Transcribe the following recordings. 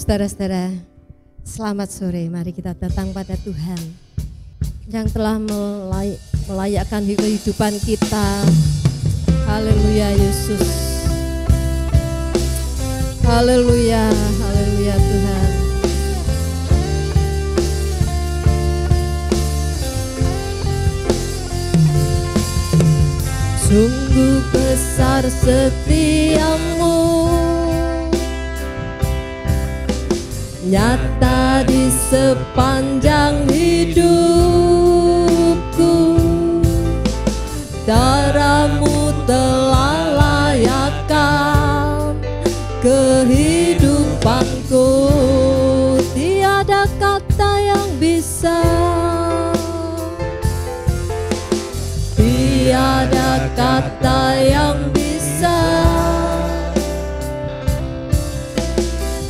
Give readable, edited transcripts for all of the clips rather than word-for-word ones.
Saudara-saudara, selamat sore. Mari kita datang pada Tuhan yang telah melayakkan kehidupan kita. Haleluya Yesus. Haleluya, haleluya Tuhan. Sungguh besar setiamu, nyata di sepanjang hidupku. Darahmu telah layakkan kehidupanku. Tiada kata yang bisa, tiada kata yang bisa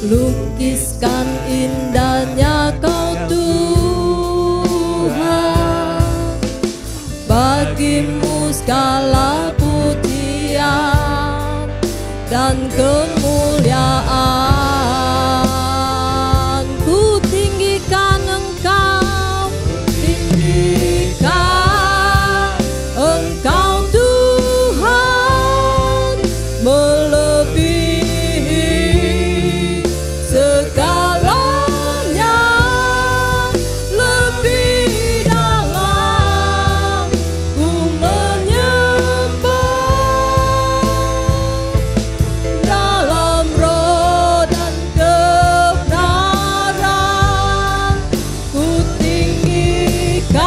lukiskan indahnya Kau Tuhan. Bagimu segala pujian dan kemuliaan. Ku tinggikan Engkau, tinggikan Engkau Tuhan, melebihi segalanya, lebih dalam ku menyembah. Dalam roh dan kebenaran ku tinggikan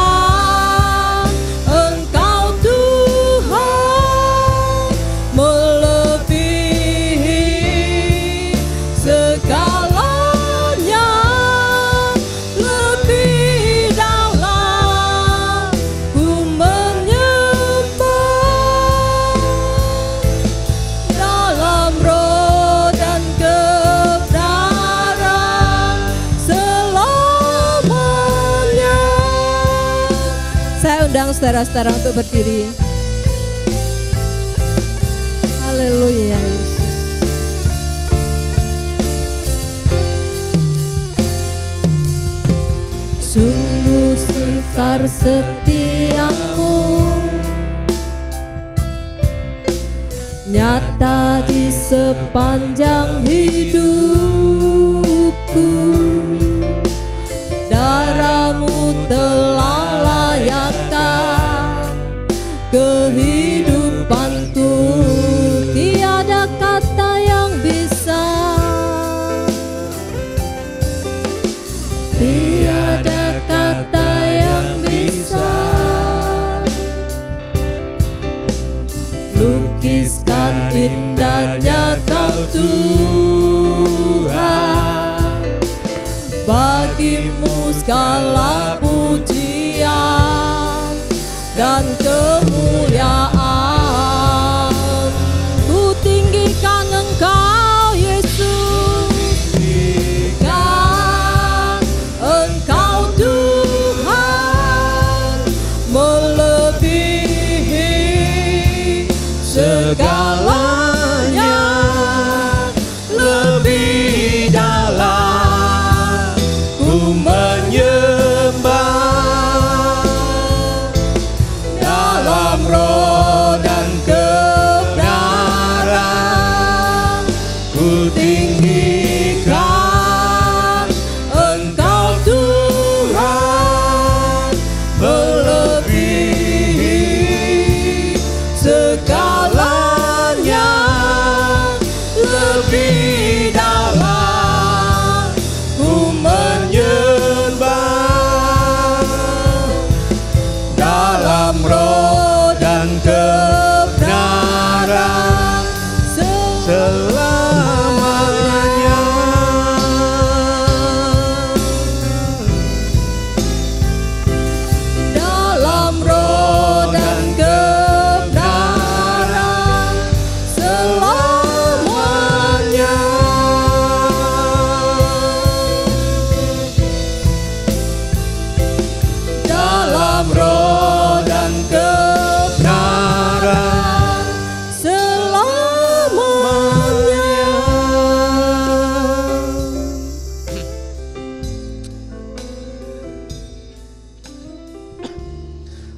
Engkau Tuhan, melebihi segalanya, lebih dalam ku menyembah. Dalam roh dan kebenaran selamanya. Saya undang saudara-saudara untuk berdiri. Haleluya Yesus. Sungguh besar setiamu, nyata di sepanjang hidupku. Darahmu telah layakkan kehidupanku. Tiada kata yang bisa, tiada kata yang bisa lukiskan indahnya Kau Tuhan. Bagimu segala pujian dan kemuliaan. Ku tinggikan Engkau Yesus, tinggikan Engkau Tuhan, melebihi segalanya, lebih dalam ku menyembah. Dalam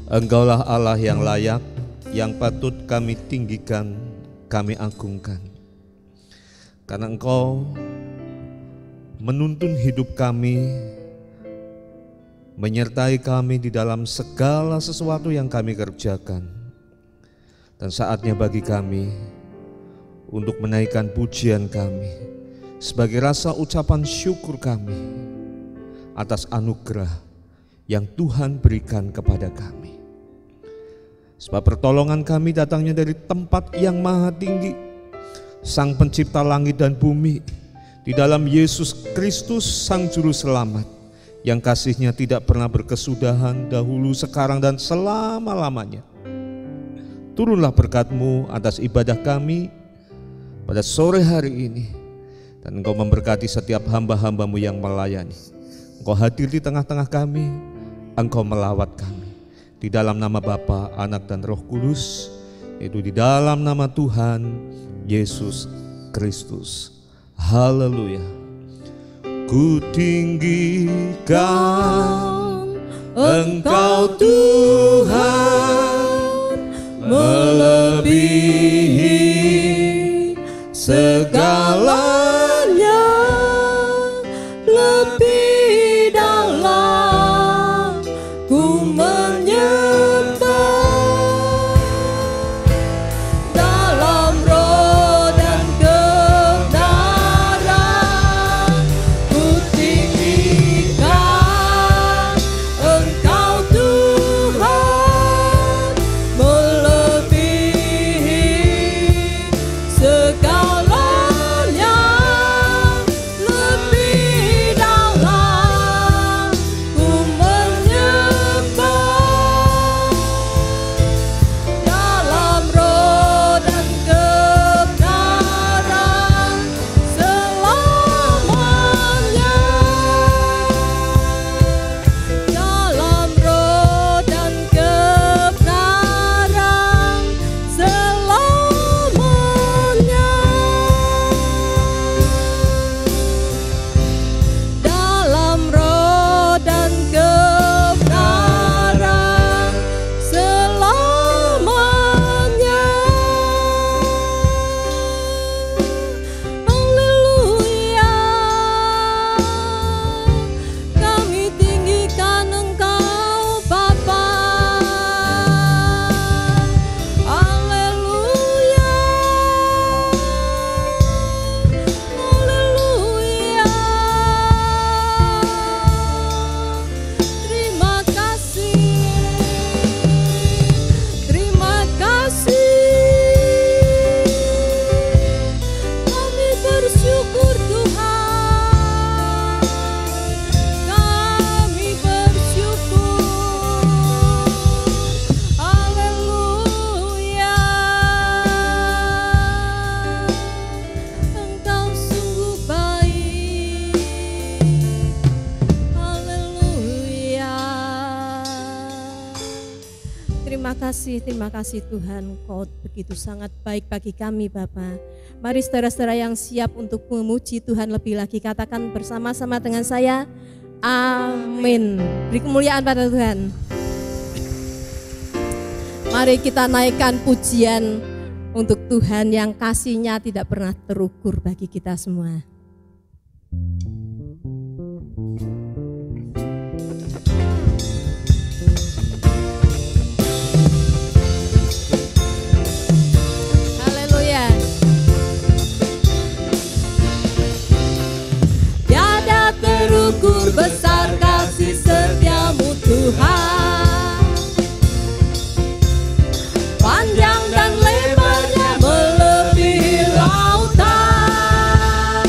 Engkaulah Allah yang layak, yang patut kami tinggikan, kami agungkan. Karena Engkau menuntun hidup kami, menyertai kami di dalam segala sesuatu yang kami kerjakan. Dan saatnya bagi kami untuk menaikkan pujian kami sebagai rasa ucapan syukur kami atas anugerah yang Tuhan berikan kepada kami. Sebab pertolongan kami datangnya dari tempat yang maha tinggi, Sang Pencipta langit dan bumi, di dalam Yesus Kristus Sang Juru Selamat, yang kasih-Nya tidak pernah berkesudahan dahulu, sekarang, dan selama-lamanya. Turunlah berkat-Mu atas ibadah kami pada sore hari ini, dan Engkau memberkati setiap hamba-hamba-Mu yang melayani. Engkau hadir di tengah-tengah kami, Engkau melawat kami. Di dalam nama Bapa, Anak, dan Roh Kudus, yaitu di dalam nama Tuhan Yesus Kristus. Haleluya. Ku tinggikan Engkau Tuhan, melebihi segalanya, lebih dalam ku menyembah. Dalam roh dan kebenaran ku tinggikan Engkau Tuhan, melebihi segalanya, lebih dalam ku menyembah. Dalam roh dan kebenaran selamanya. Dalam roh dan kebenaran selamanya. Dalam roh dan kebenaran selamanya. Haleluya. Kami tinggikan Engkau Bapa. Haleluya. Haleluya. Terima kasih. Terima kasih. Kami bersyukur Tuhan. Kami bersyukur. Haleluya. Engkau sungguh baik. Haleluya. Terima kasih Tuhan, Kau begitu sangat baik bagi kami Bapa. Mari saudara-saudara yang siap untuk memuji Tuhan lebih lagi, katakan bersama-sama dengan saya, amin. Beri kemuliaan pada Tuhan. Mari kita naikkan pujian untuk Tuhan yang kasih-Nya tidak pernah terukur bagi kita semua. Haleluya. Tiada terukur besar kasih setia-Mu Tuhan, panjang dan lebarnya melebihi lautan,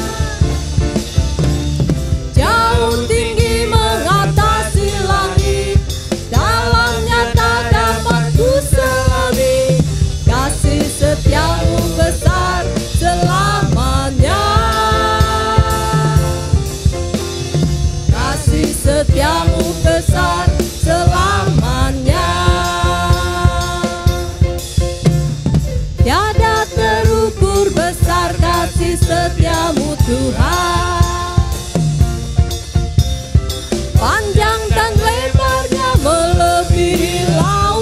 jauh tinggi mengatasi langit, dalamnya tak dapat ku selami. Kasih setia-Mu besar selamanya. Kasih setia-Mu besar selamanya. Tiada terukur besar kasih setia-Mu Tuhan, panjang dan lebarnya melebihi laut.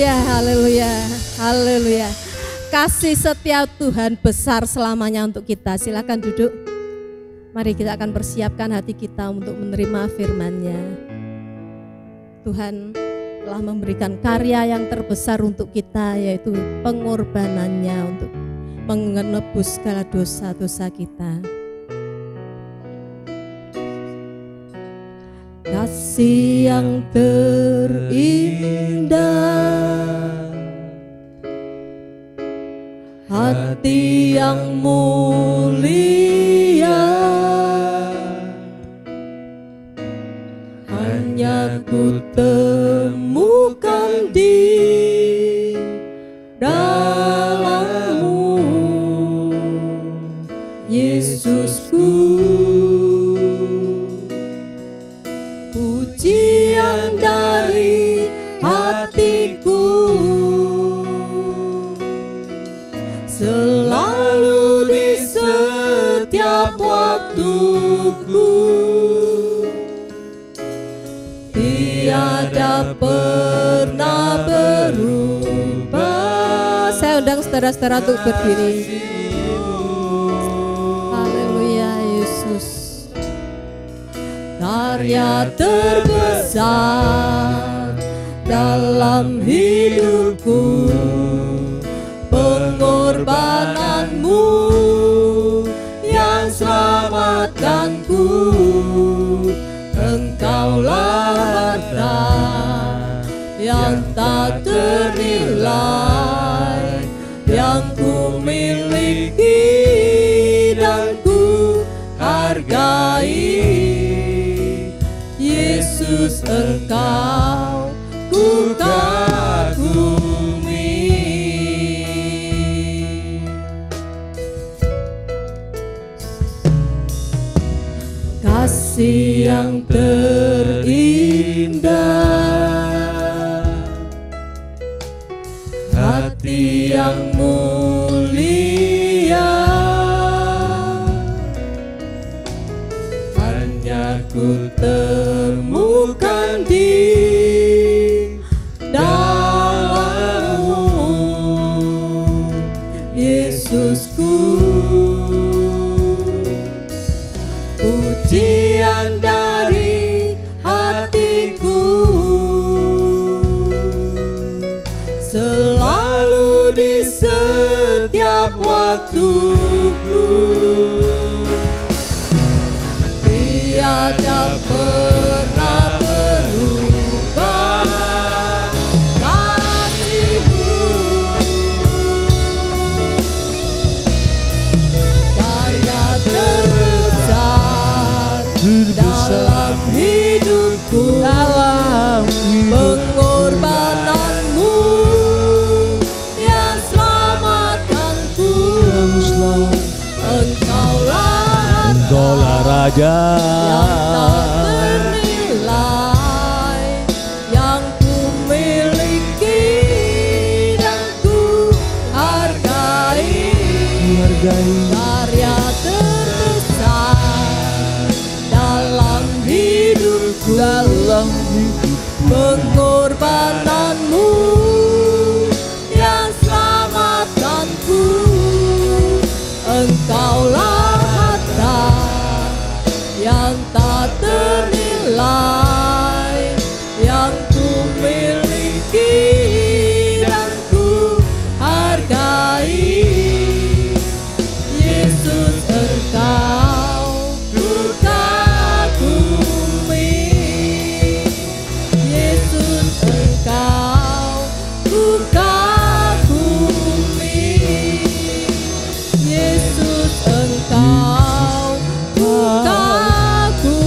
Haleluya, haleluya, haleluya. Kasih setia Tuhan besar selamanya untuk kita. Silakan duduk. Mari kita akan persiapkan hati kita untuk menerima firman-Nya. Tuhan telah memberikan karya yang terbesar untuk kita, yaitu pengorbanannya untuk menebus segala dosa-dosa kita. Kasih yang terindah, hati yang mulia, hanya ku temukan di dalam-Mu, Yesusku. Pujian dari hatiku selalu di setiap waktuku, tiada pernah berubah. Saya undang saudara-saudara untuk berdiri. Haleluya, Yesus. Karya terbesar dalam hidupku, pengorbananmu yang selamatkanku. Engkaulah harta yang tak ternilai, yang ku miliki dan ku hargai. Yesus, Engkau ku kagumi. Kasih yang terindah, hati yang mulia, hanya ku temukan di dalam-Mu, Yesusku. Pujian dari hatiku selalu di setiap waktuku, tiada pernah berubah. Kasih-Mu karya terbesar dalam hidupku, pengorbananmu yang selamatkanku. Engkaulah Raja yang tak ternilai, yang ku miliki dan ku hargai. Karya terbesar dalam hidupku, pengorbananmu yang selamatkanku. Engkaulah harta yang tak ternilai, yang ku miliki dan ku hargai. Yesus, Engkau ku kagumi. Yesus, Engkau ku kagumi. Yesus, Engkau ku kagumi.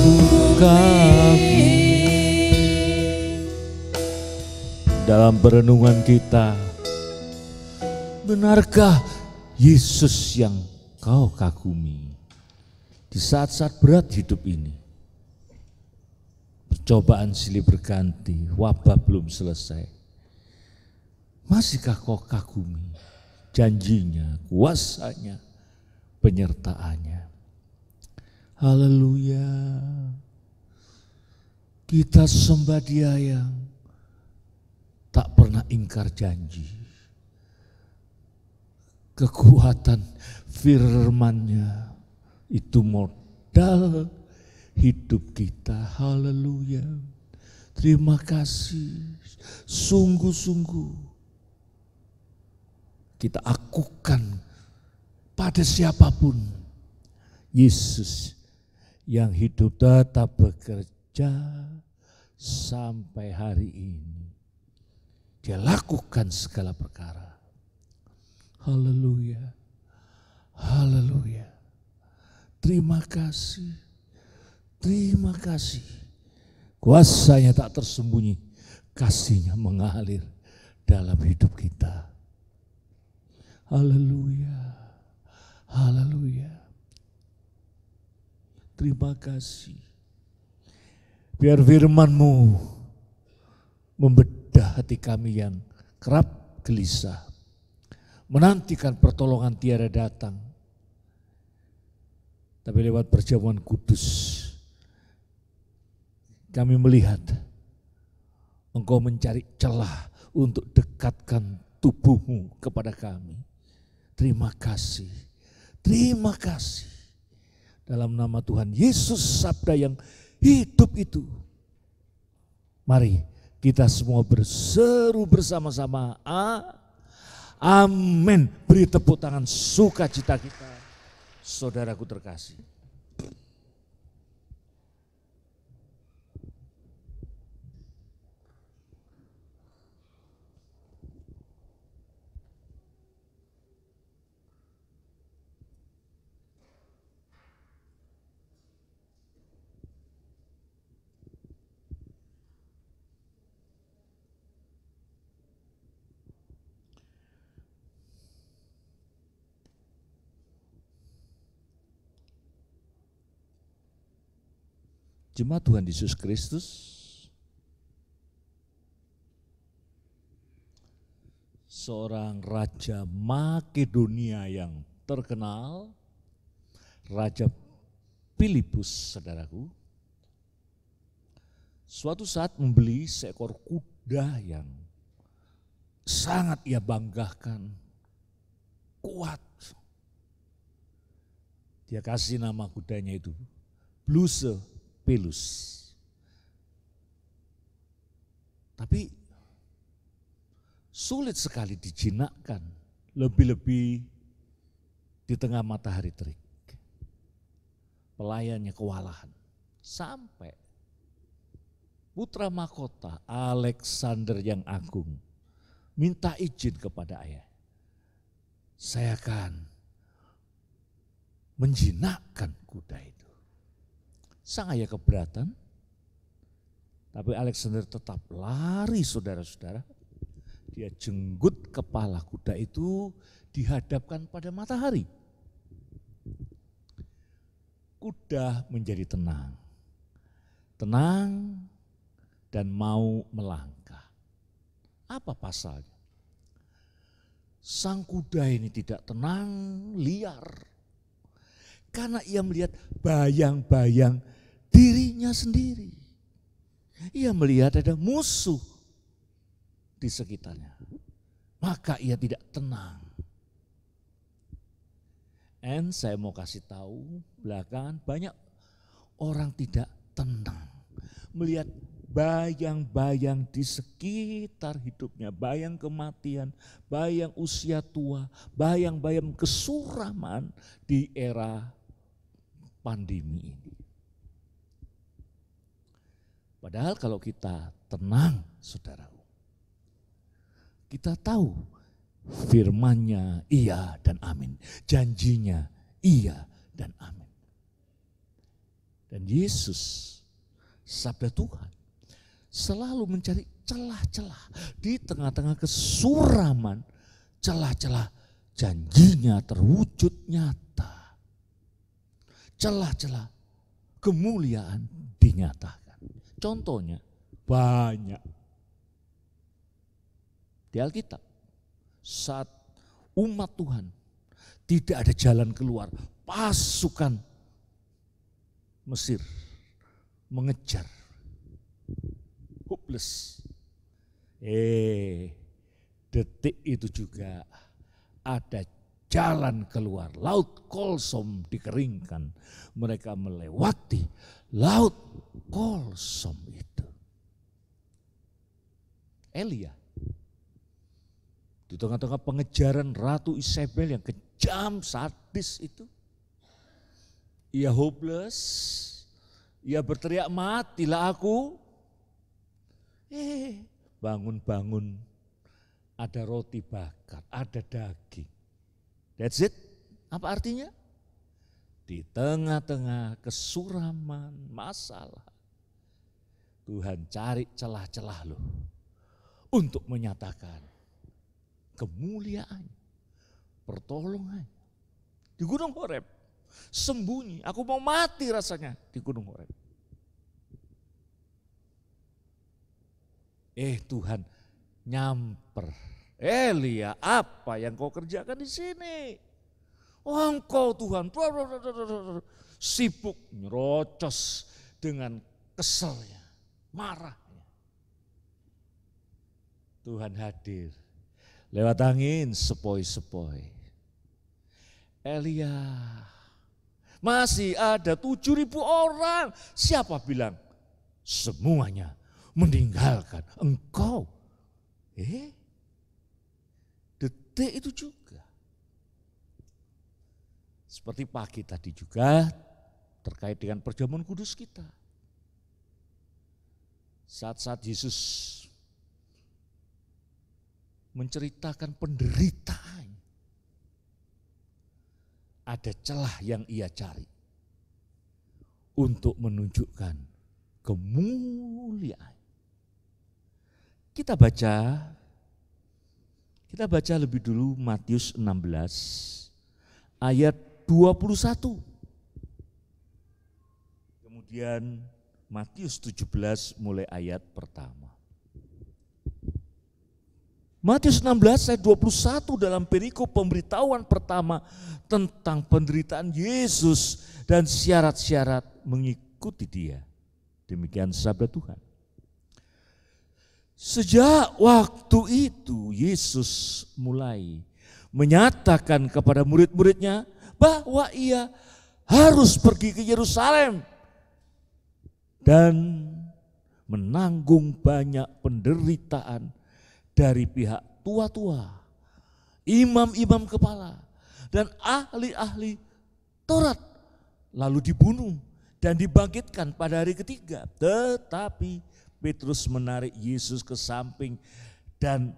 dalam perenungan kita. Benarkah Yesus yang kau kagumi di saat-saat berat hidup ini? Percobaan silih berganti, wabah belum selesai. Masihkah kau kagumi janjinya, kuasanya, penyertaannya? Haleluya. Kita sembah Dia yang tak pernah pernah ingkar janji. Kekuatan firman-Nya itu modal hidup kita. Haleluya. Terima kasih. Sungguh-sungguh kita akukan pada siapapun, Yesus yang hidup tetap bekerja sampai hari ini. Dia lakukan segala perkara. Haleluya. Haleluya. Terima kasih. Terima kasih. Kuasanya tak tersembunyi. Kasih-Nya mengalir dalam hidup kita. Haleluya. Haleluya. Terima kasih. Biar firman-Mu membedah hati kami yang kerap gelisah, menantikan pertolongan tiada datang. Tapi lewat perjamuan kudus, kami melihat Engkau mencari celah untuk dekatkan tubuh-Mu kepada kami. Terima kasih, terima kasih. Dalam nama Tuhan Yesus, sabda yang hidup itu. Mari kita semua berseru bersama-sama. Amin. Beri tepuk tangan sukacita kita. Saudaraku terkasih. Jemaat Tuhan Yesus Kristus, seorang raja Makedonia yang terkenal, Raja Filipus, saudaraku, suatu saat membeli seekor kuda yang sangat ia banggakan, kuat. Dia kasih nama kudanya itu Bluse Pelus. Tapi sulit sekali dijinakkan, lebih-lebih di tengah matahari terik. Pelayannya kewalahan. Sampai putra mahkota Alexander yang agung minta izin kepada ayah. Saya akan menjinakkan kuda itu. Sang ayah keberatan, tapi Alexander tetap lari, saudara-saudara. Dia jenggut kepala kuda itu dihadapkan pada matahari. Kuda menjadi tenang. Tenang dan mau melangkah. Apa pasalnya? Sang kuda ini tidak tenang, liar. Karena ia melihat bayang-bayang dirinya sendiri. Ia melihat ada musuh di sekitarnya. Maka ia tidak tenang. Saya mau kasih tahu, belakangan banyak orang tidak tenang. Melihat bayang-bayang di sekitar hidupnya, bayang kematian, bayang usia tua, bayang-bayang kesuraman di era pandemi ini. Padahal kalau kita tenang, saudaraku, kita tahu firman-Nya iya dan amin, janjinya iya dan amin. Dan Yesus, sabda Tuhan, selalu mencari celah-celah di tengah-tengah kesuraman, celah-celah janjinya terwujud nyata. Celah-celah kemuliaan dinyatakan. Contohnya banyak. Di Alkitab, saat umat Tuhan tidak ada jalan keluar, pasukan Mesir mengejar, hopeless. detik itu juga ada jalan keluar. Laut Kolsom dikeringkan. Mereka melewati Laut Kolsom itu. Elia di tengah-tengah pengejaran Ratu Isabel yang kejam, sadis itu. Ia hopeless, ia berteriak, matilah aku. Bangun-bangun, ada roti bakar, ada daging. That's it. Apa artinya? Di tengah-tengah kesuraman, masalah, Tuhan cari celah-celah loh untuk menyatakan kemuliaan, pertolongan. Di Gunung Horeb, sembunyi, aku mau mati rasanya di Gunung Horeb. Tuhan nyamper, Elia, apa yang kau kerjakan di sini? Oh, engkau Tuhan, sibuk nyerocos dengan keselnya, marahnya. Tuhan hadir. Lewat angin sepoi-sepoi. Elia, masih ada 7.000 orang. Siapa bilang? Semuanya meninggalkan engkau. Detik itu juga. Seperti pagi tadi juga terkait dengan perjamuan kudus kita. Saat-saat Yesus menceritakan penderitaan, ada celah yang ia cari untuk menunjukkan kemuliaan. Kita baca lebih dulu Matius 16 ayat 21. Kemudian Matius 17 mulai ayat pertama. Matius 16 ayat 21 dalam perikop pemberitahuan pertama tentang penderitaan Yesus dan syarat-syarat mengikuti dia. Demikian sabda Tuhan. Sejak waktu itu Yesus mulai menyatakan kepada murid-muridnya bahwa ia harus pergi ke Yerusalem dan menanggung banyak penderitaan dari pihak tua-tua, imam-imam kepala, dan ahli-ahli Taurat, lalu dibunuh dan dibangkitkan pada hari ketiga. Tetapi Petrus menarik Yesus ke samping dan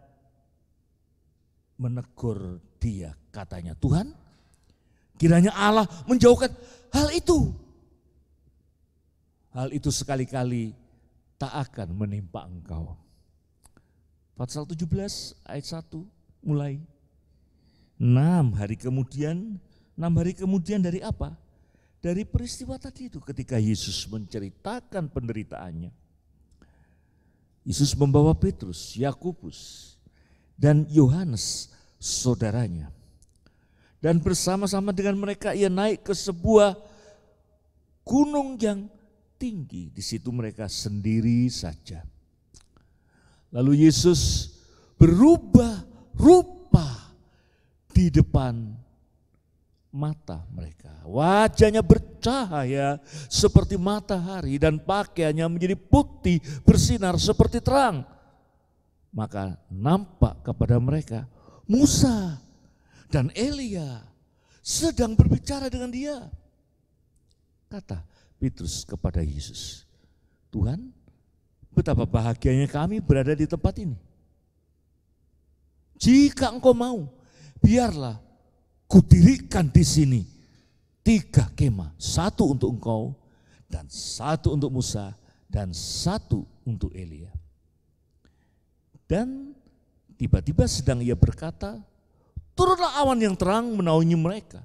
menegur dia, katanya, Tuhan, kiranya Allah menjauhkan hal itu. Hal itu sekali-kali tak akan menimpa engkau. Pasal 17 ayat 1 mulai. 6 hari kemudian dari apa? Dari peristiwa tadi itu ketika Yesus menceritakan penderitaannya. Yesus membawa Petrus, Yakobus, dan Yohanes saudaranya. Dan bersama-sama dengan mereka ia naik ke sebuah gunung yang tinggi. Di situ mereka sendiri saja. Lalu Yesus berubah rupa di depan mata mereka. Wajahnya bercahaya seperti matahari dan pakaiannya menjadi putih bersinar seperti terang. Maka nampak kepada mereka Musa dan Elia sedang berbicara dengan dia. Kata Petrus kepada Yesus, Tuhan, betapa bahagianya kami berada di tempat ini. Jika engkau mau, biarlah kudirikan di sini 3 kemah, 1 untuk engkau dan 1 untuk Musa dan 1 untuk Elia. Dan tiba-tiba sedang ia berkata, turunlah awan yang terang menaungi mereka.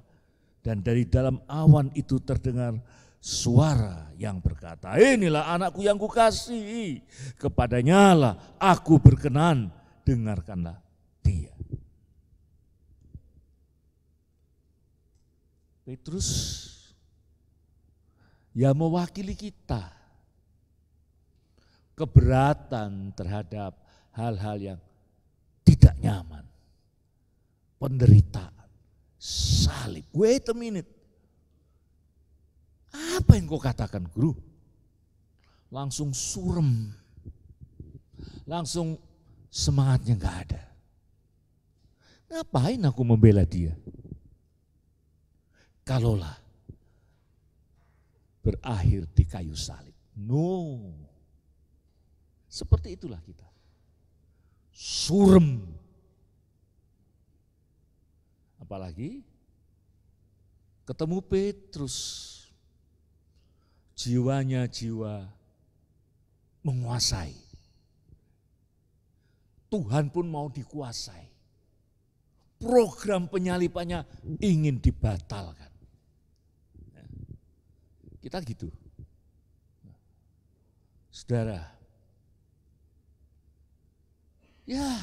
Dan dari dalam awan itu terdengar suara yang berkata, inilah anakku yang kukasihi, kepadanya lah aku berkenan, dengarkanlah dia. Petrus yang mewakili kita, keberatan terhadap hal-hal yang tidak nyaman. penderitaan, salib. Wait a minute. Apa yang kau katakan, guru? Langsung surem. Langsung semangatnya gak ada. Ngapain aku membela dia? Kalaulah berakhir di kayu salib. No. Seperti itulah kita. Surem. Apalagi ketemu Petrus. Jiwanya jiwa menguasai. Tuhan pun mau dikuasai. Program penyalipannya ingin dibatalkan. Kita gitu. Saudara, ya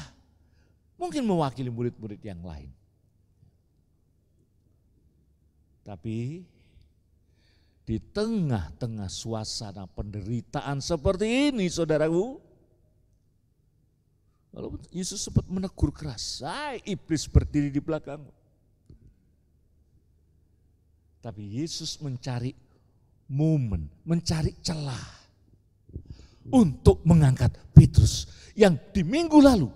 mungkin mewakili murid-murid yang lain. Tapi di tengah-tengah suasana penderitaan seperti ini, saudaraku, walaupun Yesus sempat menegur keras, iblis berdiri di belakangmu. Tapi Yesus mencari momen, mencari celah untuk mengangkat Petrus yang di minggu lalu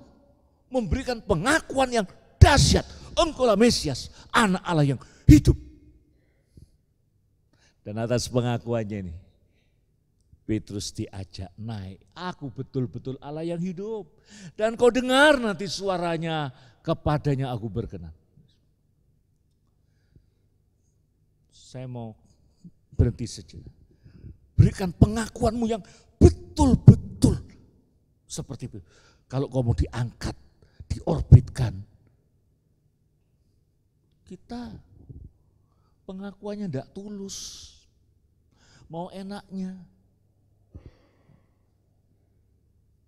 memberikan pengakuan yang dahsyat. Engkaulah Mesias, anak Allah yang hidup. Dan atas pengakuannya ini, Petrus diajak naik. Aku betul-betul Allah yang hidup. Dan kau dengar nanti suaranya, kepadanya aku berkenan. Saya mau berhenti sejenak. Berikan pengakuanmu yang betul-betul seperti itu. Kalau kau mau diangkat, diorbitkan, kita pengakuannya tidak tulus. Mau enaknya.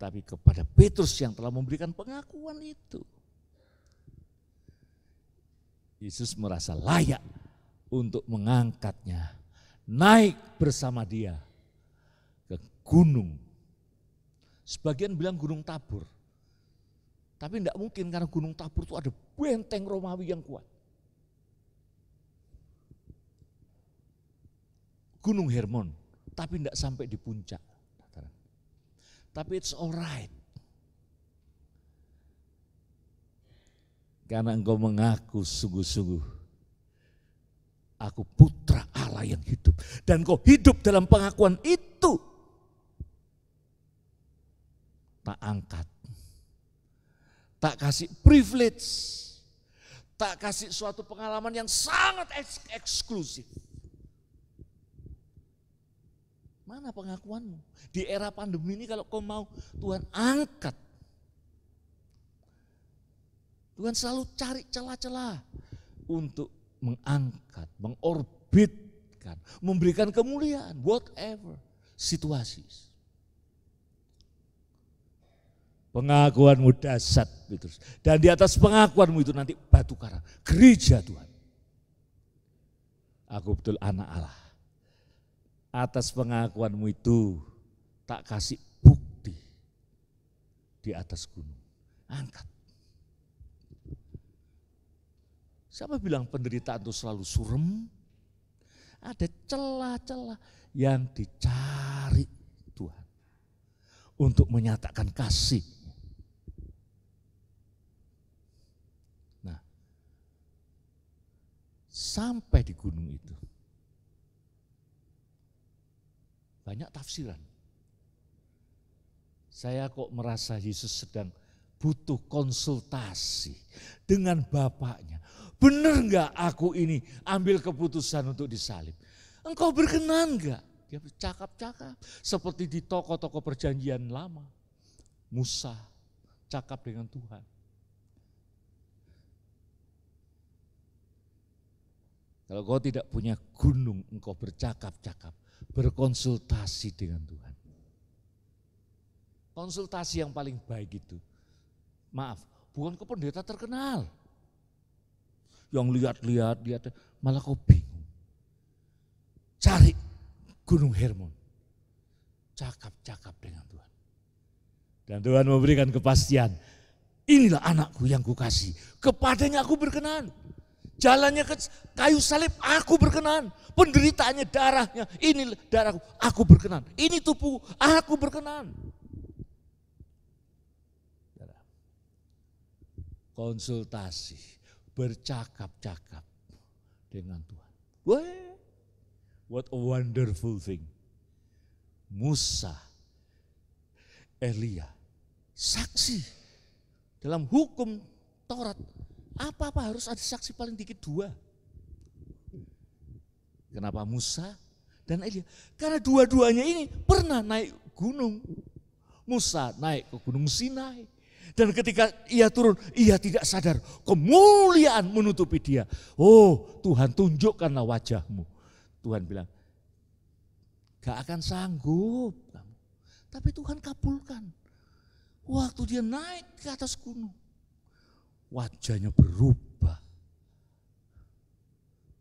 Tapi kepada Petrus yang telah memberikan pengakuan itu, Yesus merasa layak untuk mengangkatnya, naik bersama dia ke gunung. Sebagian bilang Gunung Tabur, tapi tidak mungkin karena Gunung Tabur itu ada benteng Romawi yang kuat. Gunung Hermon, tapi tidak sampai di puncak. Tapi it's alright. Karena engkau mengaku sungguh-sungguh, aku putra Allah yang hidup. Dan engkau hidup dalam pengakuan itu. Tak angkat. Tak kasih privilege. Tak kasih suatu pengalaman yang sangat eksklusif. Mana pengakuanmu? Di era pandemi ini kalau kau mau Tuhan angkat. Tuhan selalu cari celah-celah untuk mengangkat, mengorbitkan, memberikan kemuliaan, whatever situasi. Pengakuanmu dahsyat, Petrus. Dan di atas pengakuanmu itu nanti batu karang, gereja Tuhan. Aku betul anak Allah. Atas pengakuanmu itu tak kasih bukti di atas gunung. Angkat. Siapa bilang penderitaan itu selalu surem? Ada celah-celah yang dicari Tuhan untuk menyatakan kasih. Nah, sampai di gunung itu banyak tafsiran. Saya kok merasa Yesus sedang butuh konsultasi dengan Bapaknya. Benar enggak aku ini ambil keputusan untuk disalib? Engkau berkenan enggak? Dia cakap-cakap seperti di toko-toko perjanjian lama. Musa cakap dengan Tuhan. Kalau kau tidak punya gunung, engkau bercakap-cakap, berkonsultasi dengan Tuhan. Konsultasi yang paling baik itu, maaf, bukan ke pendeta terkenal. Yang lihat-lihat, malah kau bingung. Cari Gunung Hermon, cakap-cakap dengan Tuhan. Dan Tuhan memberikan kepastian, inilah anakku yang kukasih, kepadanya aku berkenan. Jalannya ke kayu salib, aku berkenan. Penderitaannya, darahnya, ini darahku, aku berkenan. Ini tubuhku, aku berkenan. Konsultasi, bercakap-cakap dengan Tuhan. Wah, what a wonderful thing. Musa, Elia, saksi dalam hukum Taurat. Apa-apa harus ada saksi paling dikit 2. Kenapa Musa dan Elia? Karena dua-duanya ini pernah naik gunung. Musa naik ke Gunung Sinai. Dan ketika ia turun, ia tidak sadar kemuliaan menutupi dia. Oh, Tuhan tunjukkanlah wajahmu. Tuhan bilang, gak akan sanggup kamu. Tapi Tuhan kabulkan. Waktu dia naik ke atas gunung, wajahnya berubah.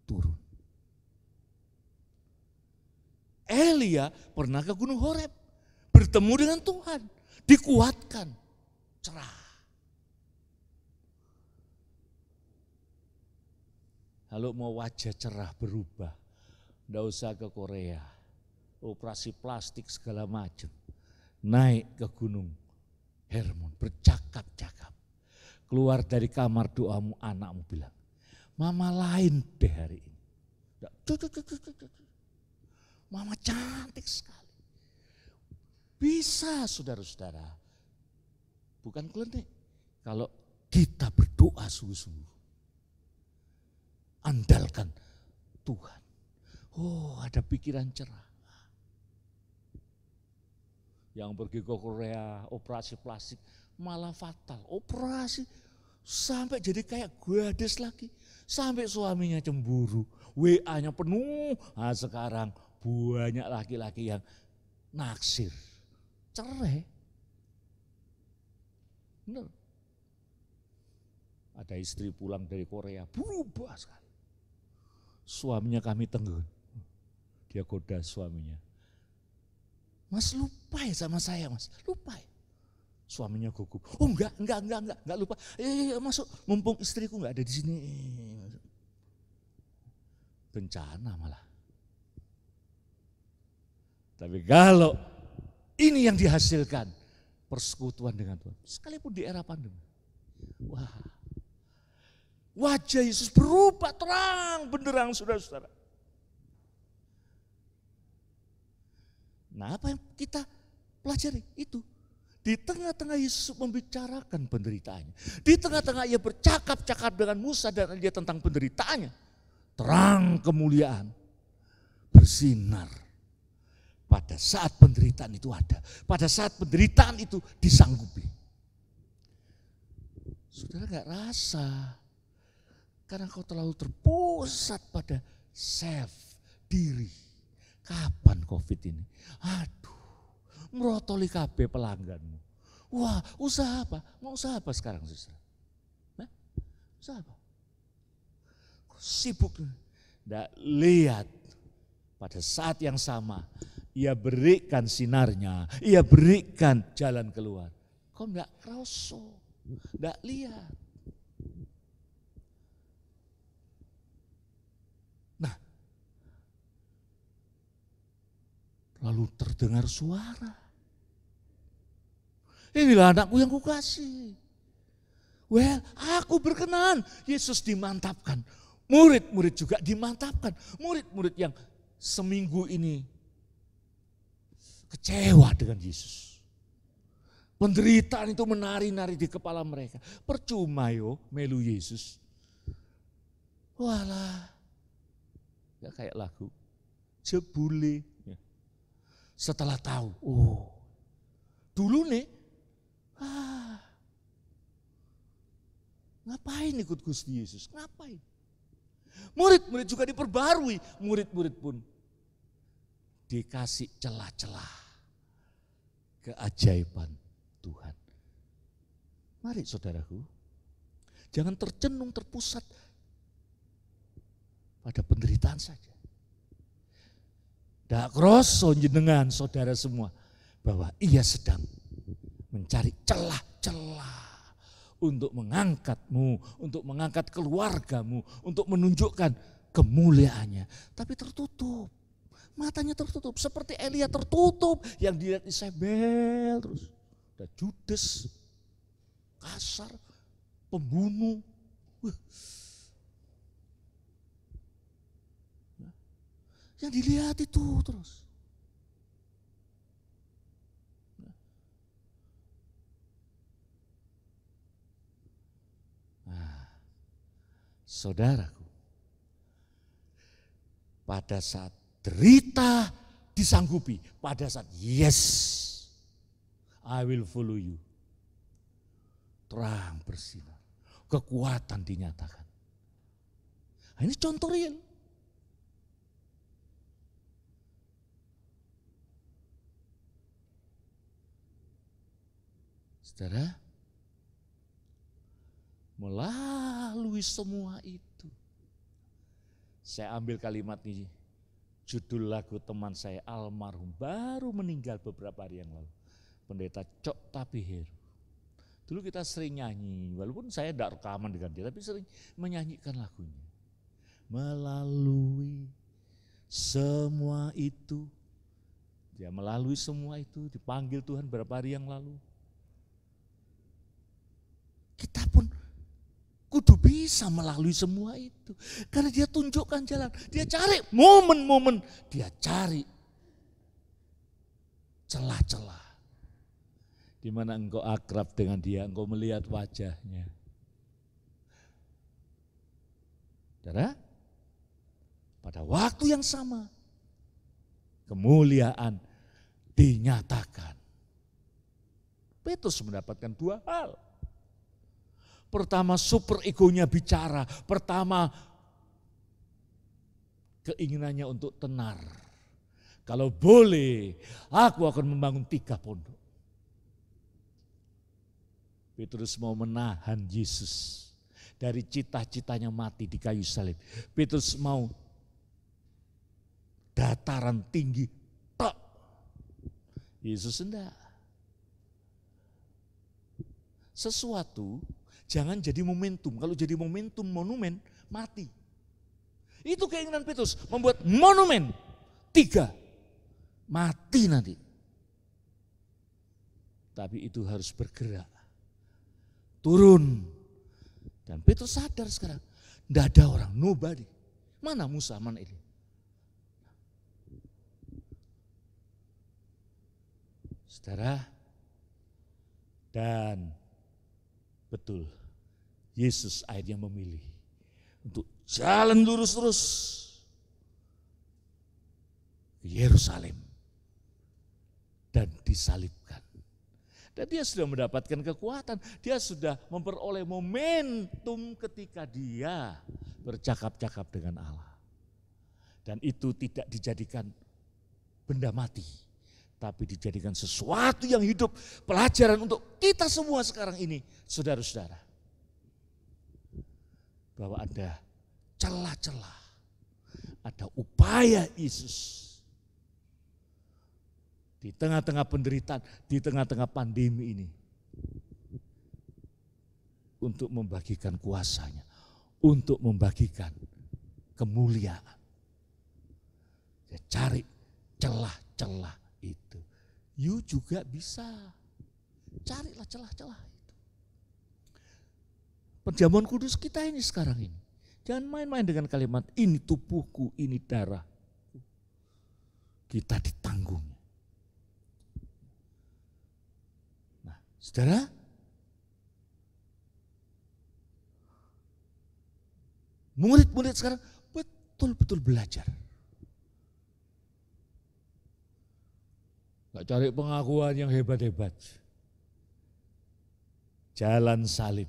Turun. Elia pernah ke Gunung Horeb, bertemu dengan Tuhan, dikuatkan, cerah. Kalau mau wajah cerah berubah, enggak usah ke Korea, operasi plastik segala macam. Naik ke Gunung Hermon, bercakap-cakap. Keluar dari kamar doamu, anakmu bilang, mama lain deh hari ini. Mama cantik sekali. Bisa saudara-saudara, bukan klenik. Kalau kita berdoa sungguh-sungguh, andalkan Tuhan. Oh, ada pikiran cerah. Yang pergi ke Korea, operasi plastik, malah fatal. Operasi sampai jadi kayak gadis lagi. Sampai suaminya cemburu, WA-nya penuh. Nah, sekarang banyak laki-laki yang naksir, cerai. Benar. Ada istri pulang dari Korea, berubah sekali. Suaminya kami tenggelam. Dia goda suaminya. Mas lupa ya sama saya mas, lupa ya. Suaminya gugup, oh enggak lupa. Masuk, mumpung istriku enggak ada di sini. Bencana malah. Tapi kalau ini yang dihasilkan persekutuan dengan Tuhan, sekalipun di era pandemi, wah, wajah Yesus berubah terang benderang saudara-saudara. Nah, apa yang kita pelajari itu? Di tengah-tengah Yesus membicarakan penderitaannya. Di tengah-tengah ia bercakap-cakap dengan Musa dan Elia tentang penderitaannya. Terang kemuliaan bersinar pada saat penderitaan itu ada. Pada saat penderitaan itu disanggupi. Saudara gak rasa karena kau terlalu terpusat pada self, diri. Kapan COVID ini? Aduh, merotoli KB pelangganmu. Wah, usaha apa? Mau usaha apa sekarang, saudara? Nah, usaha apa? Sibuk. Nggak lihat pada saat yang sama, ia berikan sinarnya, ia berikan jalan keluar. Kau nggak kroso, nggak lihat. Lalu terdengar suara. Inilah anakku yang kukasih. Well, aku berkenan. Yesus dimantapkan. Murid-murid juga dimantapkan. Murid-murid yang seminggu ini kecewa dengan Yesus. Penderitaan itu menari-nari di kepala mereka. Percuma yo melu Yesus. Walah. Gak kayak lagu. Jebule. Setelah tahu, oh dulu nih, ngapain ikut Gusti Yesus? Ngapain? Murid-murid juga diperbarui, murid-murid pun dikasih celah-celah keajaiban Tuhan. Mari saudaraku, jangan tercenung, terpusat pada penderitaan saja. Dak kroso jenengan saudara semua bahwa ia sedang mencari celah-celah untuk mengangkatmu, untuk mengangkat keluargamu, untuk menunjukkan kemuliaannya. Tapi tertutup, matanya tertutup, seperti Elia tertutup, yang dilihat Isabel terus. Ada Judas, kasar, pembunuh. Yang dilihat itu terus. Nah, saudaraku, pada saat derita disanggupi, pada saat yes, I will follow you, terang bersinar, kekuatan dinyatakan. Nah, ini contoh real. Saudara, melalui semua itu, saya ambil kalimat ini, judul lagu teman saya almarhum baru meninggal beberapa hari yang lalu, Pendeta Cok Tapiheru. Dulu kita sering nyanyi, walaupun saya tidak rekaman dengan dia, tapi sering menyanyikan lagunya. Melalui semua itu, dia melalui semua itu, dipanggil Tuhan beberapa hari yang lalu. Kita pun kudu bisa melalui semua itu. Karena dia tunjukkan jalan. Dia cari momen-momen. Dia cari celah-celah. Di mana engkau akrab dengan dia, engkau melihat wajahnya. Saudara, pada waktu yang sama, kemuliaan dinyatakan. Petrus mendapatkan dua hal. Pertama, super egonya bicara. Pertama, keinginannya untuk tenar. Kalau boleh, aku akan membangun 3 pondok. Petrus mau menahan Yesus dari cita-citanya mati di kayu salib. Petrus mau dataran tinggi, tok. Yesus enggak. Sesuatu jangan jadi momentum. Kalau jadi momentum monumen, mati. Itu keinginan Petrus, membuat monumen 3. Mati nanti. Tapi itu harus bergerak. Turun. Dan Petrus sadar sekarang, tidak ada orang, nobody. Mana Musa, mana ini? Saudara, dan betul, Yesus akhirnya memilih untuk jalan lurus terus ke Yerusalem dan disalibkan. Dan dia sudah mendapatkan kekuatan, dia sudah memperoleh momentum ketika dia bercakap-cakap dengan Allah. Dan itu tidak dijadikan benda mati, tapi dijadikan sesuatu yang hidup, pelajaran untuk kita semua sekarang ini, saudara-saudara. Bahwa ada celah-celah, ada upaya Yesus di tengah-tengah penderitaan, di tengah-tengah pandemi ini, untuk membagikan kuasanya, untuk membagikan kemuliaan. Dia cari celah-celah itu. You juga bisa, carilah celah-celah itu. Perjamuan kudus kita ini sekarang ini, jangan main-main dengan kalimat ini tubuhku, ini darah. Kita ditanggung. Nah, saudara, murid-murid sekarang betul-betul belajar. Gak cari pengakuan yang hebat-hebat. Jalan salib.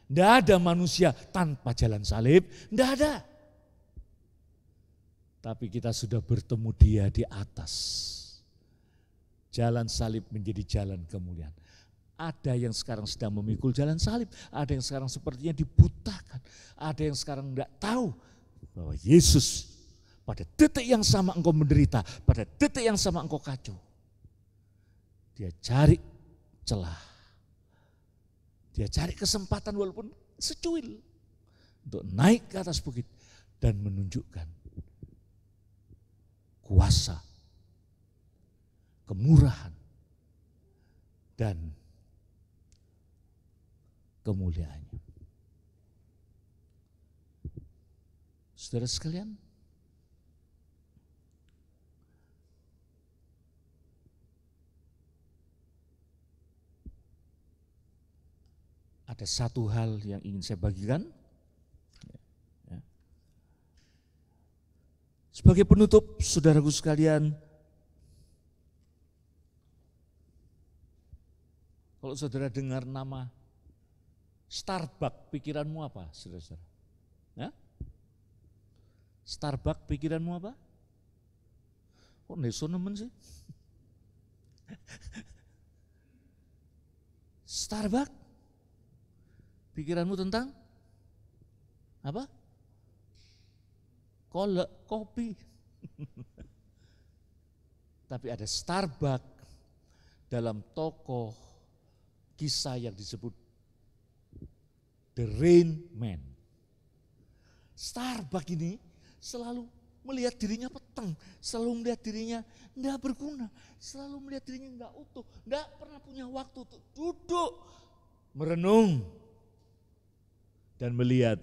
Tidak ada manusia tanpa jalan salib, tidak ada. Tapi kita sudah bertemu dia di atas. Jalan salib menjadi jalan kemuliaan. Ada yang sekarang sedang memikul jalan salib, ada yang sekarang sepertinya dibutakan, ada yang sekarang tidak tahu bahwa Yesus pada detik yang sama engkau menderita, pada detik yang sama engkau kacau. Dia cari celah Dia cari kesempatan walaupun secuil untuk naik ke atas bukit dan menunjukkan kuasa, kemurahan, dan kemuliaannya. Saudara sekalian, ada satu hal yang ingin saya bagikan. Sebagai penutup, saudaraku sekalian, kalau saudara dengar nama Starbucks, pikiranmu apa, saudara-saudara? Ya? Starbucks, pikiranmu apa? Kok neso nemen sih? Starbucks, pikiranmu tentang apa? Kopi. Tapi ada Starbucks dalam tokoh kisah yang disebut The Rain Man. Starbucks ini selalu melihat dirinya peteng, selalu melihat dirinya tidak berguna, selalu melihat dirinya tidak utuh, tidak pernah punya waktu untuk duduk, merenung, dan melihat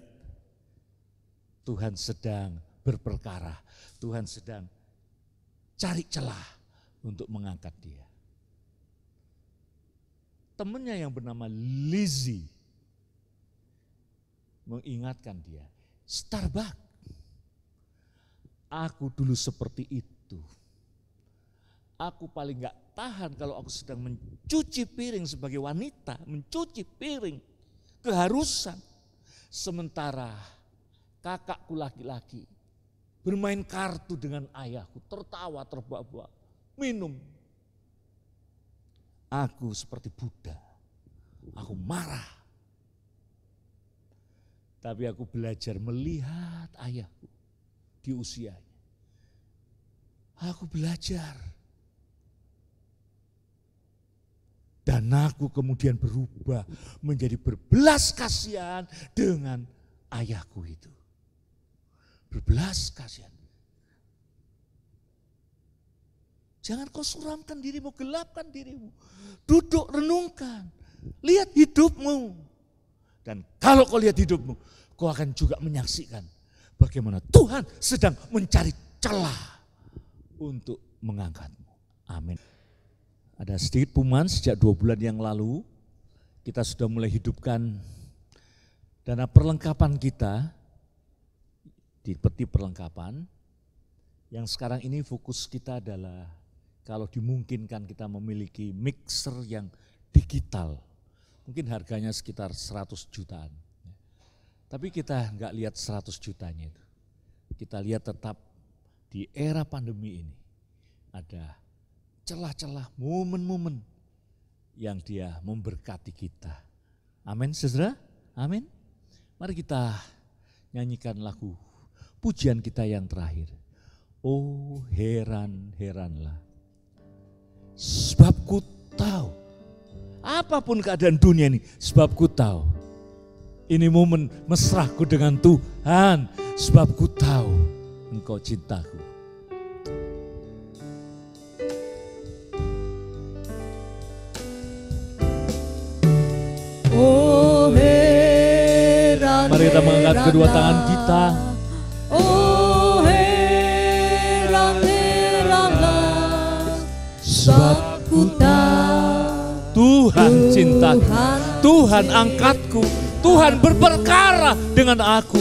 Tuhan sedang berperkara, Tuhan sedang cari celah untuk mengangkat dia. Temannya yang bernama Lizzie mengingatkan dia, Starbucks, aku dulu seperti itu. Aku paling gak tahan kalau aku sedang mencuci piring sebagai wanita, mencuci piring, keharusan. Sementara kakakku laki-laki bermain kartu dengan ayahku, tertawa, terbawa, minum. Aku seperti Buddha, aku marah. Tapi aku belajar melihat ayahku di usianya. Aku belajar. Dan aku kemudian berubah menjadi berbelas kasihan dengan ayahku itu. Berbelas kasihan. Jangan kau suramkan dirimu, gelapkan dirimu. Duduk, renungkan. Lihat hidupmu. Dan kalau kau lihat hidupmu, kau akan juga menyaksikan bagaimana Tuhan sedang mencari celah untuk mengangkatmu. Amin. Ada sedikit pengumuman sejak 2 bulan yang lalu, kita sudah mulai hidupkan dana perlengkapan kita di peti perlengkapan. Yang sekarang ini fokus kita adalah kalau dimungkinkan kita memiliki mixer yang digital. Mungkin harganya sekitar 100 jutaan. Tapi kita enggak lihat 100 jutanya itu. Kita lihat tetap di era pandemi ini ada celah-celah momen-momen yang dia memberkati kita. Amin, saudara? Amin. Mari kita nyanyikan lagu pujian kita yang terakhir. Oh heran-heranlah. Sebab ku tahu, apapun keadaan dunia ini, sebab ku tahu. Ini momen mesraku dengan Tuhan, sebab ku tahu Engkau cintaku. Oh heran, mari kita mengangkat kedua tangan kita. Oh heran-heranlah, sebab ku tahu Tuhan cintaku, Tuhan angkatku, Tuhan berperkara dengan aku.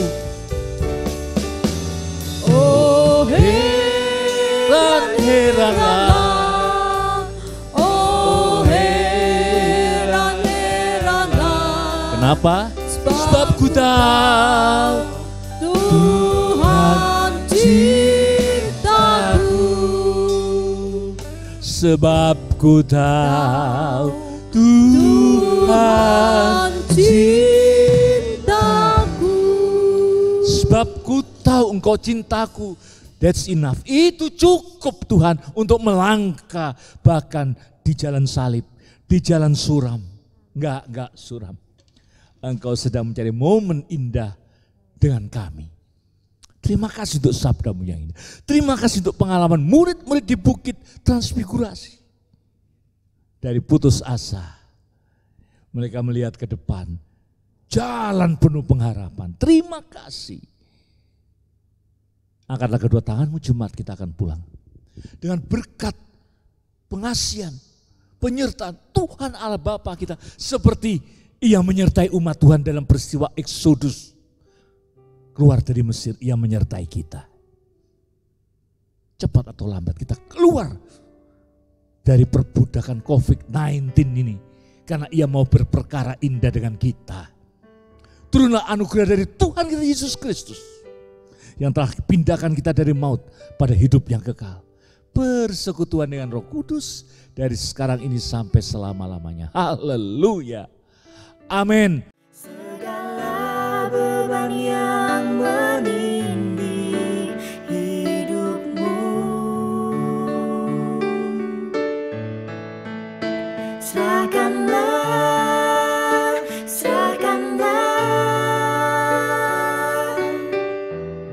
Oh heran-heranlah, oh heran-heranlah. Kenapa? Sebab ku tahu Tuhan cintaku. Sebab ku tahu Tuhan cintaku. Sebab ku tahu Engkau cintaku. That's enough. Itu cukup Tuhan untuk melangkah bahkan di jalan salib, di jalan suram. Enggak suram. Engkau sedang mencari momen indah dengan kami. Terima kasih untuk sabdamu yang indah. Terima kasih untuk pengalaman murid-murid di Bukit Transfigurasi. Dari putus asa, mereka melihat ke depan, jalan penuh pengharapan. Terima kasih. Angkatlah kedua tanganmu, jemaat, kita akan pulang. Dengan berkat, pengasihan, penyertaan Tuhan Allah Bapa kita. Seperti Ia menyertai umat Tuhan dalam peristiwa Eksodus. Keluar dari Mesir, Ia menyertai kita. Cepat atau lambat kita keluar dari perbudakan COVID-19 ini. Karena Ia mau berperkara indah dengan kita. Turunlah anugerah dari Tuhan kita Yesus Kristus. Yang telah pindahkan kita dari maut pada hidup yang kekal. Persekutuan dengan Roh Kudus dari sekarang ini sampai selama-lamanya. Haleluya. Amin. Segala beban yang menindih hidupmu, serahkanlah,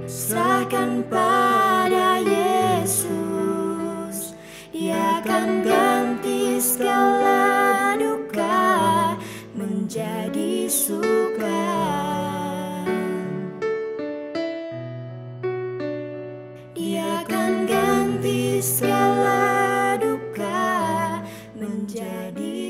serahkan pada Yesus. Dia akan ganti segala duka menjadi suka. Dia akan ganti segala duka menjadi